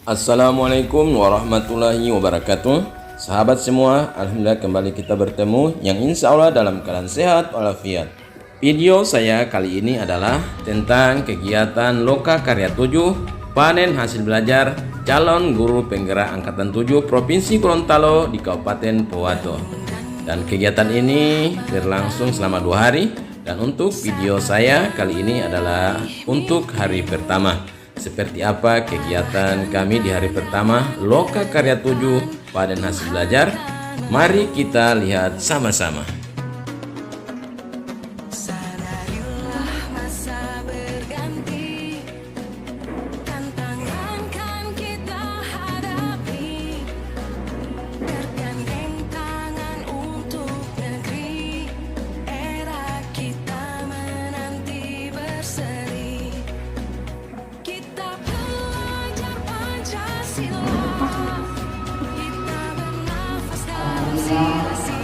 Assalamualaikum warahmatullahi wabarakatuh. Sahabat semua, alhamdulillah kembali kita bertemu yang insya Allah dalam keadaan sehat walafiat. Video saya kali ini adalah tentang kegiatan Loka Karya 7 panen hasil belajar calon guru penggerak angkatan 7 Provinsi Gorontalo di Kabupaten Pohuwato. Dan kegiatan ini berlangsung selama 2 hari, dan untuk video saya kali ini adalah untuk hari pertama. Seperti apa kegiatan kami di hari pertama Loka Karya 7 panen hasil belajar? Mari kita lihat sama-sama.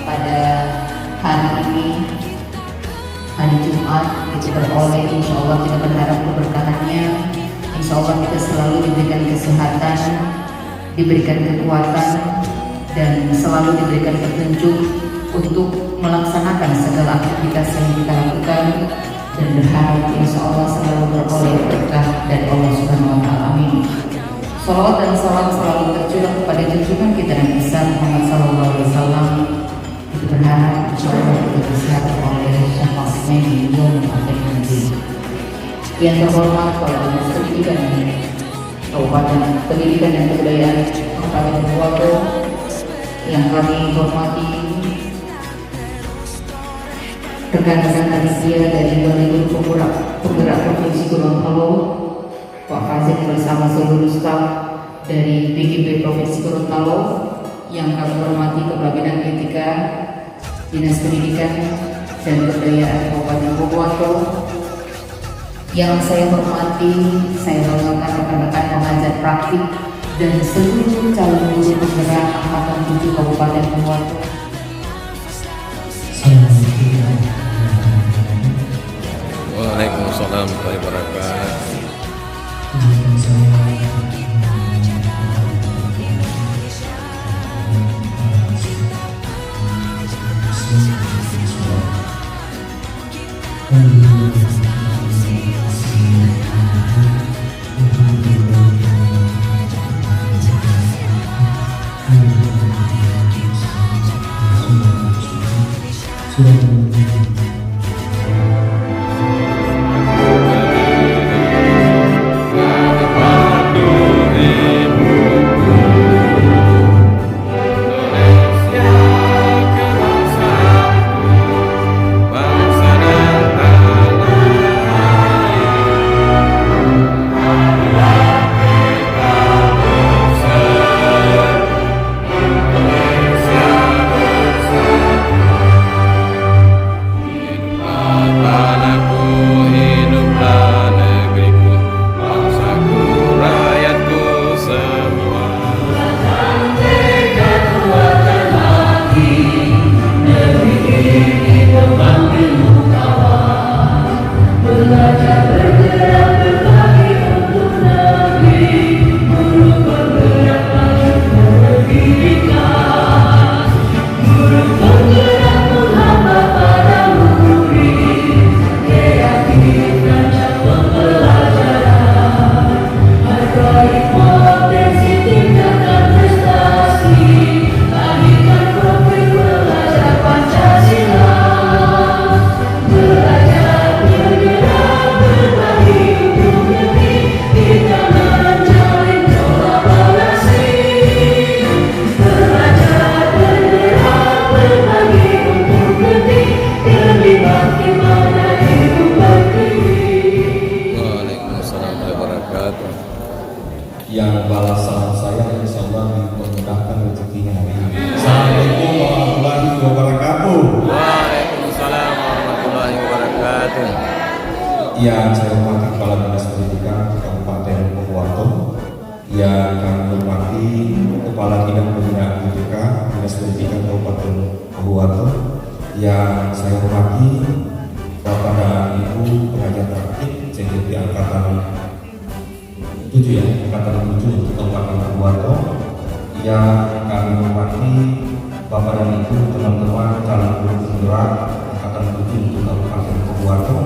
Pada hari ini, hari Jumat, kita beroleh, insya Allah kita berharap keberkahannya. Insya Allah kita selalu diberikan kesehatan, diberikan kekuatan, dan selalu diberikan petunjuk untuk melaksanakan segala aktivitas yang kita lakukan, dan berharap insya Allah selalu beroleh berkah dari Allah Subhanahu wa Ta'ala. Amin. Salawat dan salam selalu tercurah kepada junjungan kita Nabi besar Muhammad Sallallahu Alaihi Wasallam. Kita berharap insya Allah kita bisa oleh syafaatnya di yaumil akhir nanti. Yang terhormat Kepala Dinas Pendidikan Kabupaten Pendidikan dan Kebudayaan Kabupaten Pohuwato, yang kami hormati rekan-rekan panitia dari Balai Penggerak Provinsi Gorontalo, Pak Fazil bersama seluruh staf dari BGP Provinsi Gorontalo, yang kami hormati Kepala Bidang Etika Dinas Pendidikan dan Kebudayaan Kabupaten Pohuwato, yang saya hormati, saya banggakan rekan-rekan pengajar praktik dan seluruh calon guru penggerak angkatan 7 Kabupaten Pohuwato. Waalaikumsalam warahmatullahi wabarakatuh. Yang balas salam saya insya Allah dimudahkan rezekinya hari ini. Assalamualaikum warahmatullahi wabarakatuh. Waalaikumsalam warahmatullahi wabarakatuh. Yang saya hormati Kepala Dinas Pendidikan Kabupaten Pohuwato, yang kami hormati Kepala Bidang Pembinaan UPK Dinas Pendidikan Kabupaten Pohuwato, yang saya hormati Bapak dan Ibu pengajar praktik CGP angkatan 7 ya, angkatan 7 untuk Kabupaten yang kami hormati Bapak dan Ibu, teman-teman calon guru penggerak Angkatan 7 untuk Kabupaten Purwokerto.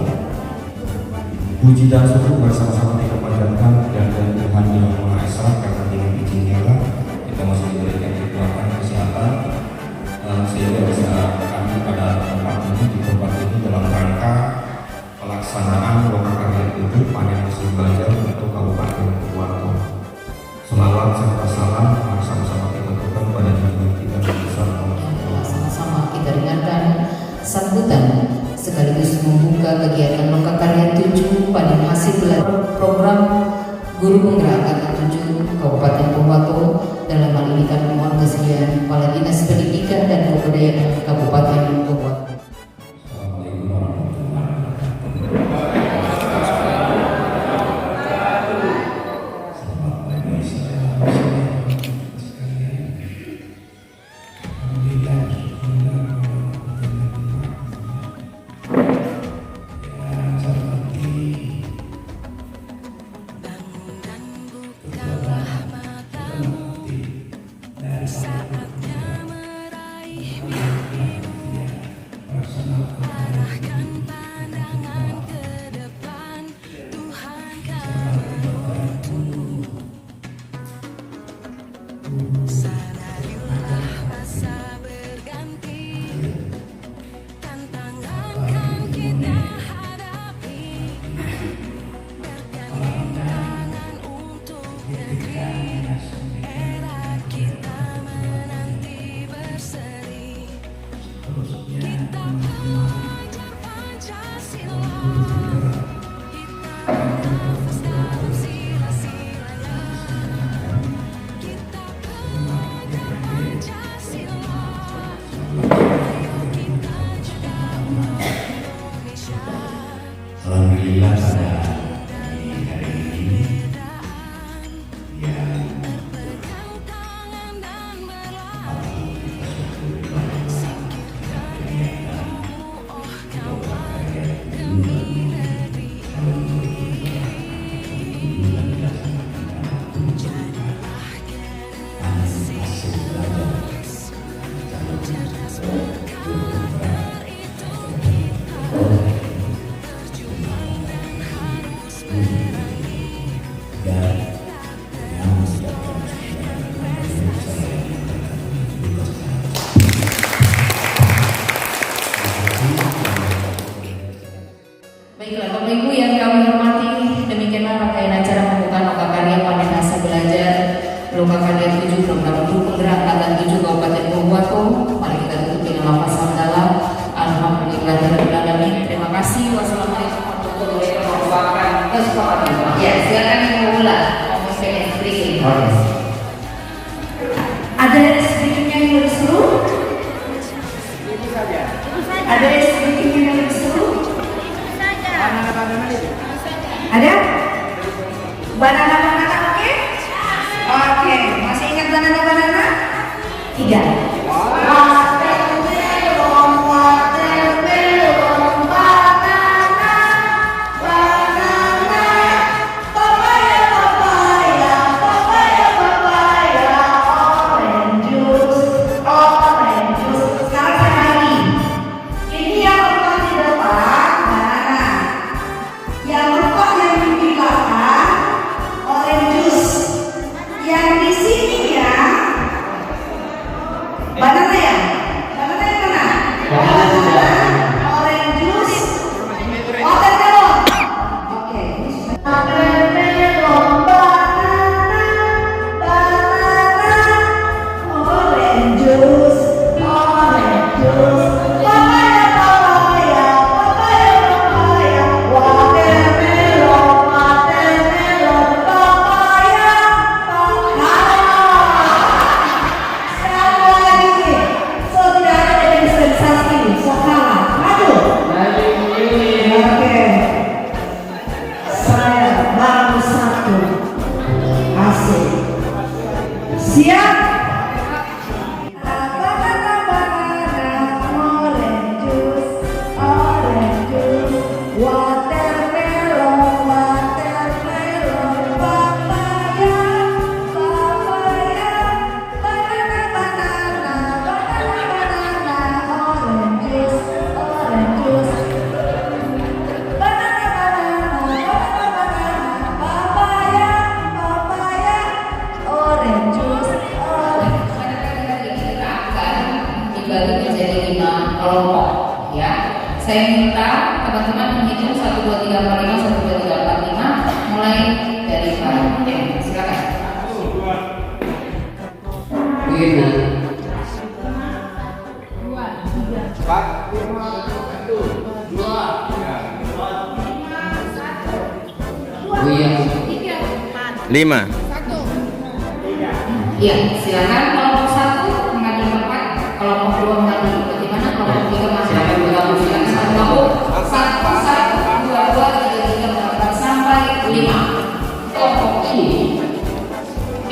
Puji dan syukur bersama-sama kita panjatkan dan Tuhan Yang Maha Esa, karena dengan izinnya lah kita masih diberikan kekuatan kesehatan sehingga bisa kami pada tempat ini dalam rangka pelaksanaan lokakarya 7 panen hasil belajar untuk Kabupaten Purwokerto. Selawat serta salam bersama-sama kita berikan pada Tuhan kita yang besar. Sama-sama kita dengarkan sambutan sekaligus membuka kegiatan lokakarya 7 panen hasil belajar program guru penggerak Angkatan 7 Kabupaten Purwokerto. Dalam hal ini kami mohon kesediaan Kepala Dinas Pendidikan dan Kebudayaan Kabupaten Purwokerto. Alhamdulillah pada hari ini yang Baiklah Bapak Ibu yang kami hormati, demikianlah rangkaian acara pembukaan lokakarya panen hasil belajar lokakarya 7 program guru penggerak Angkatan 7 Kabupaten Purwokerto. Mari kita tutup dengan lafaz hamdalah. Alhamdulillahirabbil alamin. Terima kasih. Wassalamualaikum warahmatullahi wabarakatuh. Ya, silakan dimulai. Ngomongin speaking. Ada speakingnya yang berseru? Ada speakingnya yang berseru? Ada? Banana oke? Oke, masih ingat banana? 3. Saya minta teman-teman menghitung 1, 2, 3, 4, 5, 1, 2, 3, 4, 5 mulai dari Pak M. Silakan. Gimana? Lima. Iya, silakan kelompok 1 mengambil tempat, kelompok 2 mengambil bagaimana, kelompok 3 masih akan bergabung silakan kelompok 1, 2, 3, 4 sampai 5. Kelompok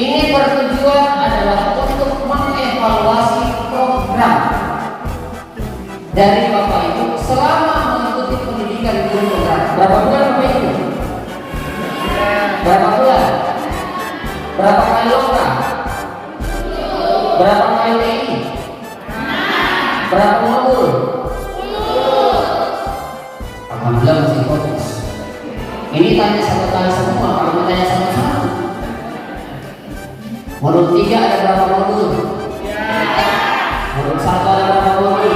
ini bertujuan adalah untuk mengevaluasi program dari Bapak Ibu selama mengikuti pendidikan guru program. Berapa bulan Bapak Ibu? Berapa bulan? Berapa kali lomba? Berapa kali TI? Berapa modul? Alhamdulillah masih fokus. Ini tanya satu kali semua, kalau mau tanya satu-satu. Modul 3 ada berapa modul? Modul 1 ada berapa modul?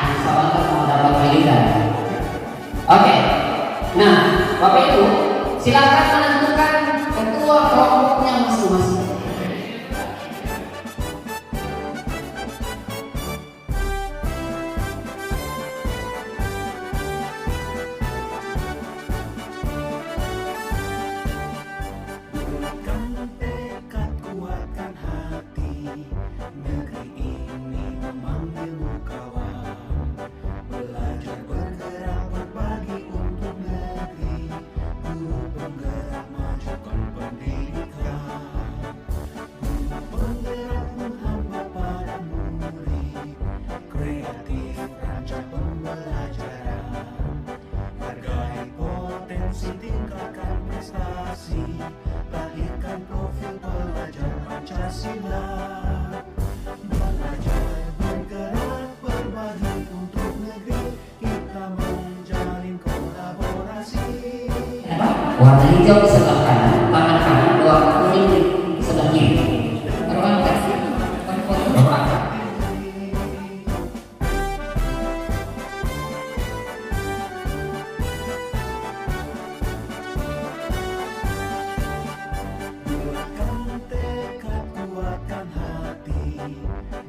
Misalkan mau dapat pilihan. Oke. Nah, Bapak Ibu, silakan menentukan ketua kelompoknya masing-masing. Lahirkan profil pelajar Pancasila. Belajar bergerak berbagi untuk negeri, kita menjalin kolaborasi. Warna hijau di sebelah kanan, tangan kanan, warna kuning di sebelah kiri.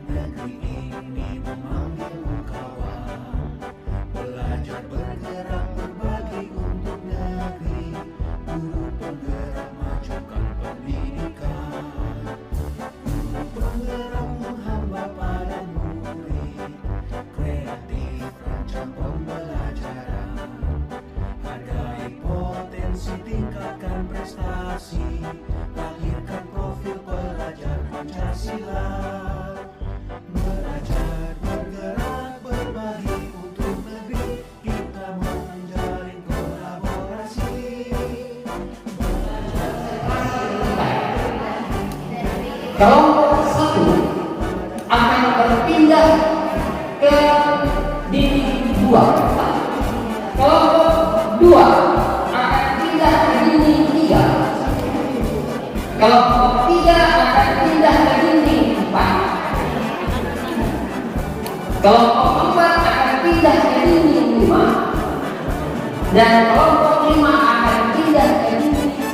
Negeri ini memanggilmu kawan. Belajar bergerak berbagi untuk negeri, guru penggerak majukan pendidikan. Guru penggerak menghamba pada murid, kreatif rancang pembelajaran. Hargai potensi, tingkatkan prestasi, lahirkan profil pelajar Pancasila. Belajar bergerak berbagi untuk negeri, kita menjalin kolaborasi. Kelompok 1 akan berpindah ke dinding 2. Kelompok 2 akan pindah ke dinding 3. Kelompok 3 akan pindah ke dinding 4. Kelompok 4 akan pindah ke dinding 5. Dan kelompok 5 akan pindah ke dinding 1.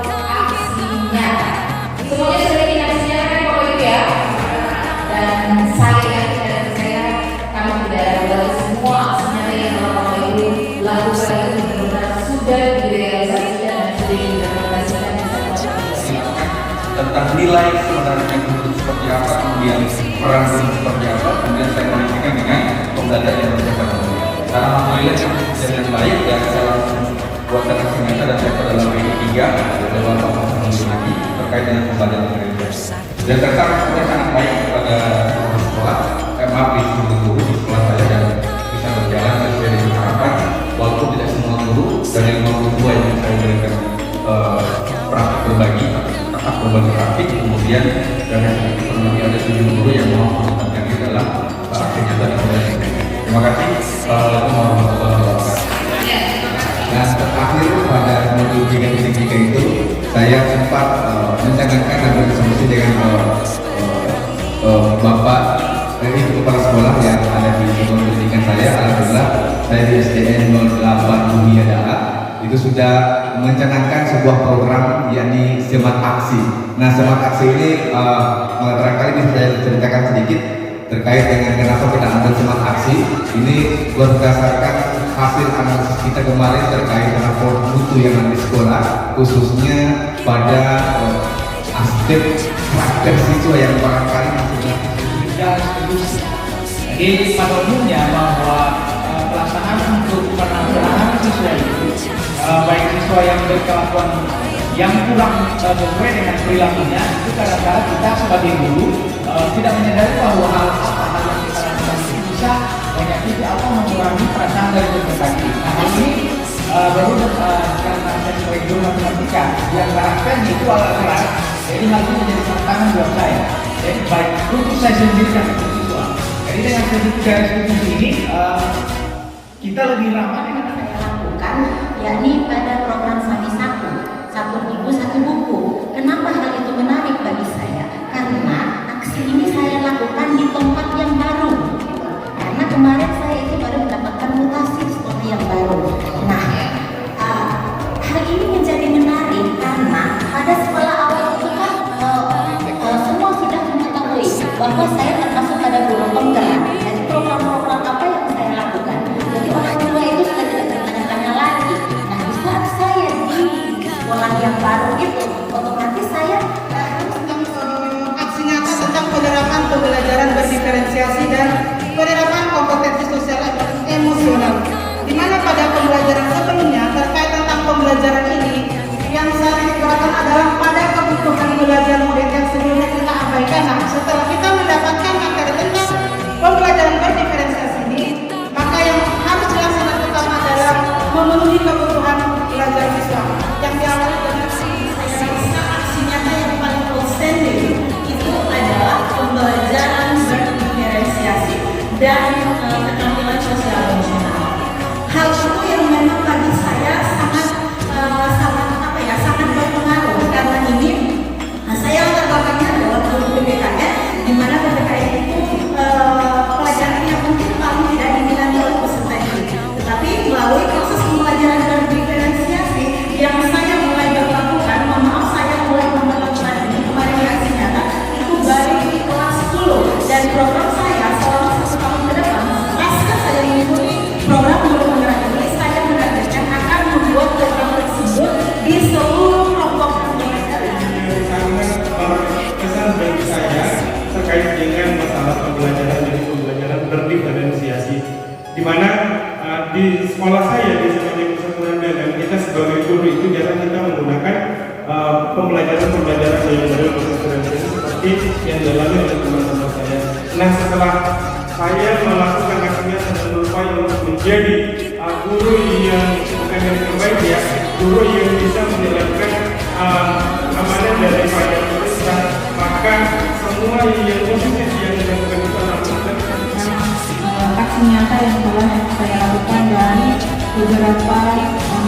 aksi nyata. Semuanya sudah kita siapkan Bapak Ibu ya. Dan saya kami tidak ada semua aksi nyata yang Bapak Ibu lakukan itu benar-benar sudah direalisasikan dan sudah diimplementasikan. Tentang nilai sebenarnya guru seperti apa, kemudian peran guru seperti apa, kemudian saya koneksikan dengan pembelajaran yang berjalan. Karena alhamdulillah yang baik ya, saya langsung buatkan aksi nyata dan saya dalam ini 3 dalam lagi terkait dengan pembelajaran gereja. Dan tertarik sebenarnya sangat baik kepada sekolah, maaf di guru di sekolah saya dan bisa berjalan sesuai dengan harapan, walaupun tidak semua guru dari 52 yang saya berikan praktik berbagi praktik, kemudian dari lebih ada 7 guru yang mau menempatkan di dalam aksi nyata dan pembelajaran. Terima kasih. Assalamualaikum warahmatullahi wabarakatuh. Dan terakhir pada modul 3.3 itu saya sempat mencanangkan dan berdiskusi dengan Bapak dari kepala sekolah yang ada di sekolah pendidikan saya. Alhamdulillah saya di SDN 08 Dunia Daat itu sudah mencanangkan sebuah program yakni Semat Aksi. Nah, Semat Aksi ini barangkali bisa saya ceritakan sedikit terkait dengan kenapa kita ambil Semat Aksi. Ini berdasarkan hasil analisis kita kemarin terkait rapor mutu yang ada di sekolah, khususnya pada aspek praktek siswa yang barangkali masih dan seterusnya. Jadi pada umumnya bahwa pelaksanaan untuk penampilan siswa itu baik siswa yang berkelakuan yang kurang sesuai dengan perilakunya itu kadang-kadang kita sebagai guru tidak menyadari bahwa hal yang kita lakukan itu bisa menyakiti atau mengurangi perasaan dari peserta. Nah, hal ini baru karena saya sebagai guru matematika yang karakternya itu agak keras, jadi hal ini menjadi tantangan buat saya. Jadi baik untuk saya sendiri dan untuk siswa. Jadi dengan garis diskusi ini kita lebih ramah dengan saya lakukan, yakni pada program Sami satu minggu satu buku. Kenapa hal itu menarik bagi saya? Karena aksi ini saya lakukan di tempat yang baru. Karena kemarin saya itu baru mendapatkan mutasi sekolah yang baru. Nah, hal ini menjadi menarik karena pada sekolah awal itu kan semua sudah mengetahui bahwa saya termasuk pada guru penggerak. Jadi program-program apa yang saya lakukan. Jadi orang tua itu sudah tidak bertanya-tanya lagi. Nah, di saat saya di sekolah yang baru itu, otomatis saya aksi nyata tentang penerapan pembelajaran berdiferensiasi dan penerapan kompetensi sosial emosional. Di mana pada pembelajaran sebelumnya terkait tentang pembelajaran ini yang saya dikeluarkan adalah pada kebutuhan belajar murid yang sebelumnya kita abaikan. Nah, setelah kita mendapatkan materi tentang pembelajaran berdiferensiasi ini, maka yang harus dilaksanakan utama adalah memenuhi kebutuhan belajar siswa yang diawali dengan aksi nyata yang paling outstanding itu adalah pembelajaran berdiferensiasi dan keterampilan sosial emosional. Hal itu yang memang bagi saya sangat berpengaruh karena ini saya latar belakangnya adalah guru PPKN, di mana PPKN itu pelajaran yang mungkin paling tidak diminati oleh peserta didik. Tetapi melalui proses pembelajaran berdiferensiasi yang saya mulai berlakukan, saya mulai memperlakukan ini kemarin di aksi nyata itu baru di kelas 10 dan program saya selama 1 tahun ke depan pasca saya mengikuti program guru penggerak ini, saya menargetkan akan membuat program tersebut di seluruh kelompok pembelajaran. Kesan bagi saya terkait dengan masalah pembelajaran berdiferensiasi, di mana di sekolah saya di Sekolah Pusat dan kita sebagai guru itu jarang kita menggunakan pembelajaran yang berdiferensiasi seperti yang dialami oleh teman-teman saya. Nah, setelah saya melakukan aksinya dan berupaya untuk menjadi guru yang bukan yang terbaik ya, guru yang bisa menjalankan amanah daripada pemerintah, maka semua yang positif yang dilakukan itu lakukan. aksi nyata yang telah saya lakukan dari beberapa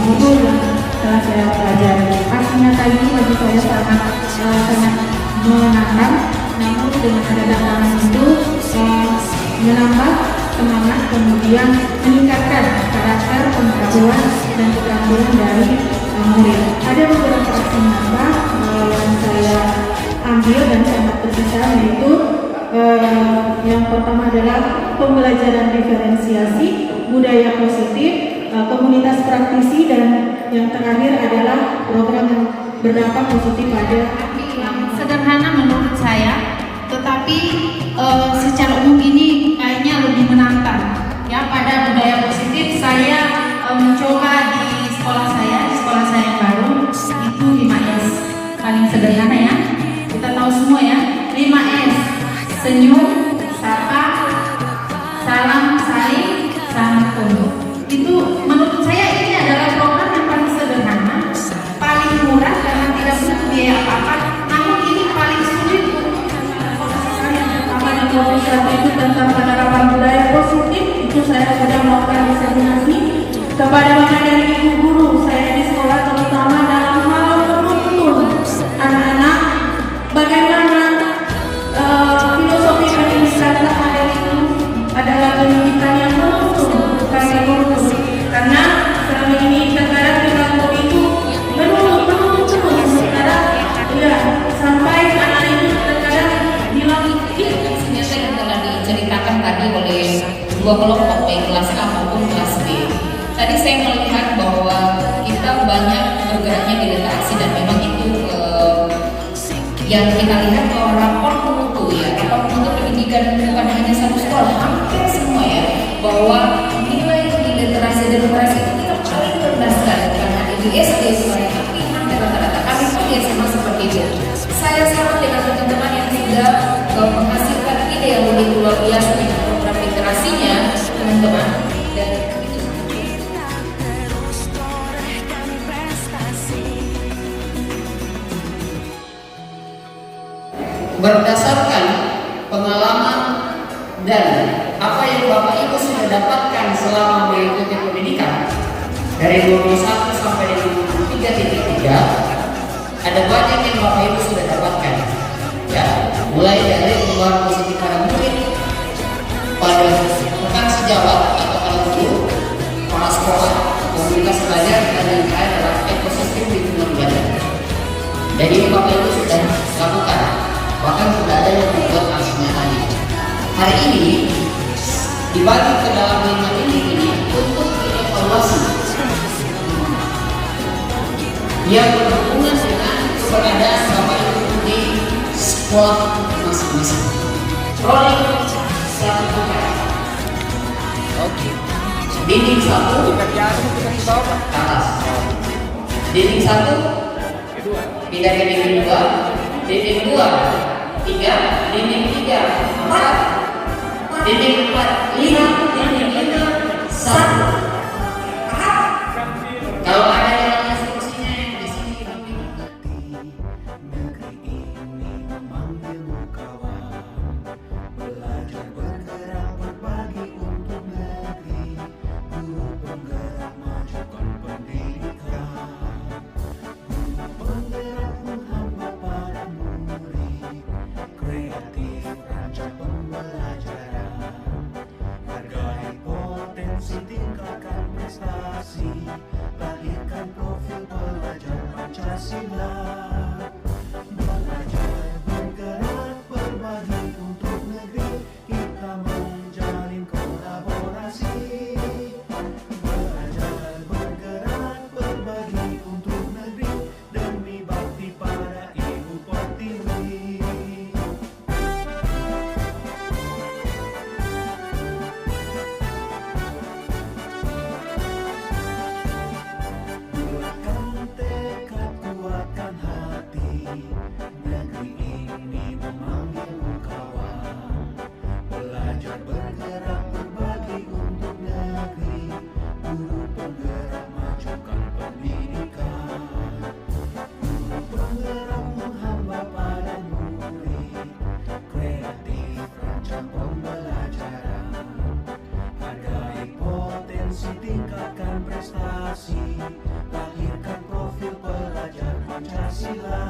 modul yang telah saya pelajari. Aksi nyata ini bagi saya sangat menyenangkan, namun dengan ada datangan itu menambah semangat, kemudian meningkatkan karakter, pengetahuan dan keterampilan dari murid. Ada beberapa aksi nyata yang saya ambil dan sangat berkesan, yaitu yang pertama adalah pembelajaran diferensiasi, budaya positif, komunitas praktisi, dan yang terakhir adalah program yang berdampak positif pada yang sederhana menurut saya, tetapi secara umum ini kayaknya lebih menantang. Ya, pada budaya positif saya mencoba di sekolah saya yang baru itu 5S, paling sederhana ya. Kita tahu semua ya, 5S: senyum, sapa, salam, saling, santun. Itu menurut saya ini adalah program yang paling sederhana, paling murah karena tidak butuh biaya apa-apa. Namun ini paling sulit untuk itu tentang penerapan budaya positif. Itu saya sudah melakukan diseminasi kepada Bapak dan Ibu guru saya di sekolah, terutama dalam hal menuntun anak-anak bagaimana filosofi pendidikan itu adalah pendidikan yang menuntun, bukan menuntun. Karena selama ini terkadang kita itu menuntun terus, sekarang ya sampai anak itu terkadang bilang ternyata yang telah diceritakan tadi oleh dua kelompok, baik kelas A maupun kelas B. Tadi saya melihat bahwa kita banyak bergeraknya di literasi, dan memang itu yang kita lihat bahwa rapor mutu ya, rapor mutu pendidikan bukan hanya satu sekolah, hampir semua ya, bahwa nilai di literasi dan literasi itu kita paling rendah sekali, karena di SD sebenarnya tapi hampir rata-rata kami pun ya sama seperti itu. Saya sama dengan teman-teman yang sudah menghasilkan ide yang begitu luar biasa dengan program literasinya teman-teman, dan itu berdasarkan pengalaman dan apa yang Bapak Ibu sudah dapatkan selama mengikuti pendidikan dari 21 sampai 23.3, ada banyak yang Bapak Ibu sudah dapatkan ya, mulai dari pengeluaran positif para murid pada rekan sejawat atau para guru, para sekolah, komunitas belajar, dan yang lain adalah ekosistem lingkungan belajar. Jadi ini Bapak Ibu sudah lakukan, bahkan sudah ada yang membuat aksinya tadi. Hari ini dibagi ke dalam 5 titik ini untuk evaluasi yang berhubungan dengan keberadaan Bapak Ibu di sekolah masing-masing. Rolling oke. Dinding 1 atas. Dinding 1 pindah ke dinding 2, dinding 2 3, dinding 3 4, dinding 4 5, dinding 5 1. Kalau ada yang instruksinya yang di sini Negeri ini memanggilmu kawan, belajar bergerak berbagi untuk negeri, guru penggerak majukan pendidikan, guru penggerak menghamba para murid, kreatif rancang pembelajaran, hargai potensi, tingkatkan prestasi, lahirkan profil pelajar Pancasila. Belajar bergerak berbagi untuk negeri, kita menjalin kolaborasi. Belajar bergerak berbagi untuk negeri, demi bakti pada Ibu Pertiwi. Bulatkan tekad, kuatkan hati, negeri ini memanggilmu kawan, belajar bergerak berbagi untuk negeri, guru penggerak majukan pendidikan, guru penggerak menghamba pada murid, kreatif rancang pembelajaran, hargai potensi, tingkatkan prestasi, lahirkan profil pelajar Pancasila.